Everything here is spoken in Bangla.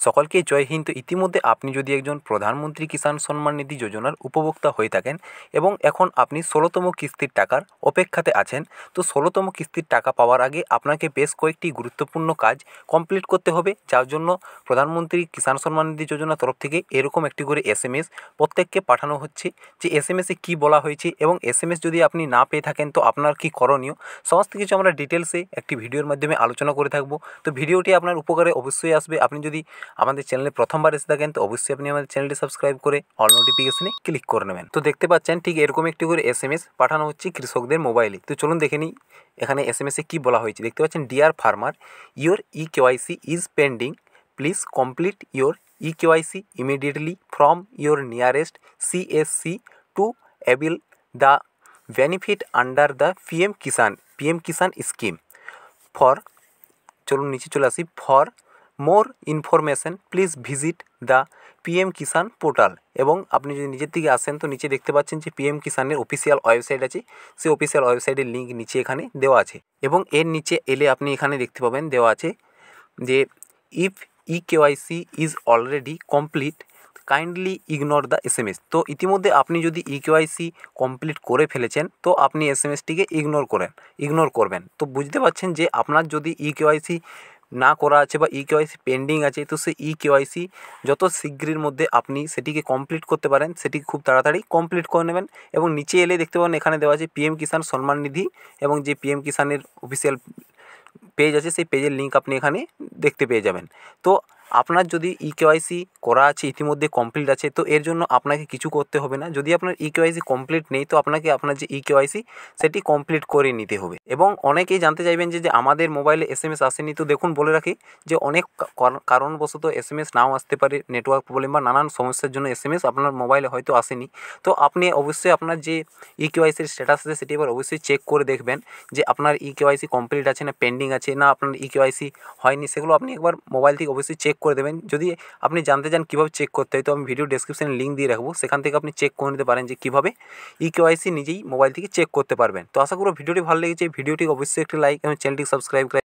সকলকে জয় হিন্দ। তো ইতিমধ্যে আপনি যদি একজন প্রধানমন্ত্রী কিষাণ সম্মান নিধি যোজনার উপভোক্তা হয়ে থাকেন এবং এখন আপনি ১৬তম কিস্তির টাকার অপেক্ষাতে আছেন, তো ১৬তম কিস্তির টাকা পাওয়ার আগে আপনাকে বেশ কয়েকটি গুরুত্বপূর্ণ কাজ কমপ্লিট করতে হবে, যার জন্য প্রধানমন্ত্রী কিষাণ সম্মান নিধি যোজনার তরফ থেকে এরকম একটি করে এসএমএস প্রত্যেককে পাঠানো হচ্ছে, যে এসএমএসে কী বলা হয়েছে এবং এসএমএস যদি আপনি না পেয়ে থাকেন তো আপনার কী করণীয়, সমস্ত কিছু আমরা ডিটেলসে একটি ভিডিওর মাধ্যমে আলোচনা করে থাকবো। তো ভিডিওটি আপনার উপকারে অবশ্যই আসবে। আপনি যদি আমাদের চ্যানেলে প্রথমবার এসে থাকেন তো অবশ্যই আপনি আমাদের চ্যানেলটি সাবস্ক্রাইব করে অল নোটিফিকেশনে ক্লিক করে নেবেন। তো দেখতে পাচ্ছেন ঠিক এরকম একটি করে এসএমএস পাঠানো হচ্ছে কৃষকদের মোবাইলে। তো চলুন দেখে নিই এখানে এসএমএসে কী বলা হয়েছে। দেখতে পাচ্ছেন, dear farmer, your eKYC is pending, please complete your eKYC immediately from your nearest CSC to avail the benefit under the PM Kisan scheme. চলুন নিচে চলে আসি। For more information please visit the PM Kisan portal. এবং আপনি যদি নিজের দিকে আসেন তো নিচে দেখতে পাচ্ছেন যে পিএম কিষাণের অফিসিয়াল ওয়েবসাইট আছে, সেই অফিসিয়াল ওয়েবসাইটের লিঙ্ক নিচে এখানে দেওয়া আছে। এবং এর নিচে এলে আপনি এখানে দেখতে পাবেন দেওয়া আছে যে if eKYC is already complete kindly ignore the SMS. তো ইতিমধ্যে আপনি যদি ইকেওয়াইসি কমপ্লিট করে ফেলেছেন তো আপনি এসএমএসটিকে ইগনোর করবেন। তো বুঝতে পারছেন যে আপনার যদি ইকেওয়াইসি না করা আছে বা ইকেওয়াইসি পেন্ডিং আছে, তো সেই ইকেওয়াইসি যত শীঘ্রের মধ্যে আপনি সেটিকে কমপ্লিট করতে পারেন সেটি খুব তাড়াতাড়ি কমপ্লিট করে নেবেন। এবং নিচে এলে দেখতে পাবেন এখানে দেওয়া আছে পিএম কিষাণ সম্মান নিধি, এবং যে পিএম কিষাণের অফিসিয়াল পেজ আছে সেই পেজের লিঙ্ক আপনি এখানে দেখতে পেয়ে যাবেন। তো আপনার যদি ইকেওয়াইসি করা আছে, ইতিমধ্যে কমপ্লিট আছে, তো এর জন্য আপনাকে কিছু করতে হবে না। যদি আপনার ইকেওয়াইসি কমপ্লিট নেই তো আপনাকে আপনার যে ইকেওয়াইসি সেটি কমপ্লিট করে নিতে হবে। এবং অনেকেই জানতে চাইবেন যে আমাদের মোবাইলে এসএমএস আসেনি। তো দেখুন বলে রাখি যে অনেক কারণবশত এসএমএস নাও আসতে পারে, নেটওয়ার্ক প্রবলেম বা নানান সমস্যার জন্য এসএমএস আপনার মোবাইলে হয়তো আসেনি। তো আপনি অবশ্যই আপনার যে ইকেওয়াইসির স্ট্যাটাস আছে সেটি এবার অবশ্যই চেক করে দেখবেন যে আপনার ইকেওয়াইসি কমপ্লিট আছে না পেন্ডিং আছে, না আপনার ইকেওয়াইসি হয়নি, সেগুলো আপনি একবার মোবাইল থেকে অবশ্যই চেক করে দেবেন। যদি আপনি জানতে চান কীভাবে চেক করতে হয় তো আমি ভিডিও ডেসক্রিপশনে লিঙ্ক দিয়ে রাখবো, সেখান থেকে আপনি চেক করে নিতে পারেন যে কীভাবে ইকেওয়াইসি নিজেই মোবাইল থেকে চেক করতে পারবেন। তো আশা করি ভিডিওটি ভালো লেগেছে। ভিডিওটি অবশ্যই একটি লাইক এবং চ্যানেলটি সাবস্ক্রাইব করে